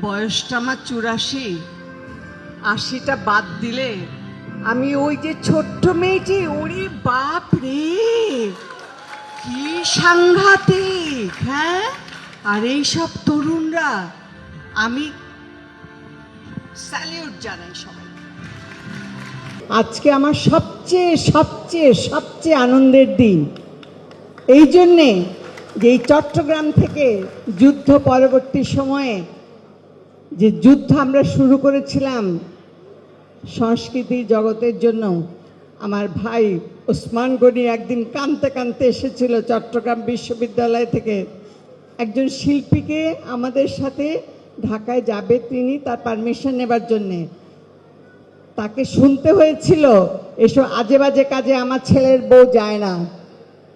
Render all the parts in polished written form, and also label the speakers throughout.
Speaker 1: বয়সটা আমার 84, 80টা বাদ দিলে আমি ওই যে ছোট্ট মেয়েটি, ওরে বাপ রে, কি সাংঘাতিক! হ্যাঁ, আর এই সব তরুণরা, আমি স্যালিউট জানাই সবাই।
Speaker 2: আজকে আমার সবচেয়ে সবচেয়ে সবচেয়ে আনন্দের দিন এই জন্যে যে এই চট্টগ্রাম থেকে যুদ্ধ পরবর্তী সময়ে যে যুদ্ধ আমরা শুরু করেছিলাম সংস্কৃতি জগতের জন্য, আমার ভাই ওসমান গনি একদিন কাঁদতে কাঁদতে এসেছিল চট্টগ্রাম বিশ্ববিদ্যালয় থেকে। একজন শিল্পীকে আমাদের সাথে ঢাকায় যাবে তিনি, তার পারমিশন নেবার জন্যে। তাকে শুনতে হয়েছিল এসব আজে বাজে কাজে আমার ছেলের বউ যায় না।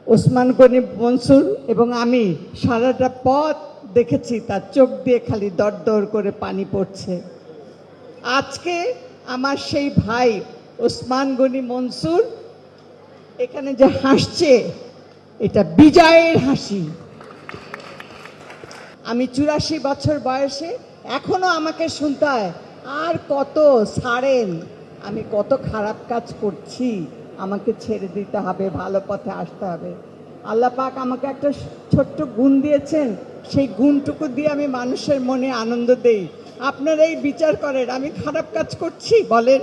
Speaker 2: ওসমান গনি মনসুর এবং আমি সারাটা পথ দেখেছি তার চোখ দিয়ে খালি দরদর করে পানি পড়ছে। আজকে আমার সেই ভাই ওসমান গনি মনসুর এখানে যে হাসছে, এটা বিজয়ের হাসি। আমি 84 বছর বয়সে এখনো আমাকে শুনতে হয়, আর কত ছাড়েন, আমি কত খারাপ কাজ করছি, আমাকে ছেড়ে দিতে হবে, ভালো পথে আসতে হবে। আল্লাহ পাক আমাকে একটা ছোট্ট গুণ দিয়েছেন, সেই গুণটুকু দিয়ে আমি মানুষের মনে আনন্দ দেই। আপনারা এই বিচার করেন আমি খারাপ কাজ করছি বলেন?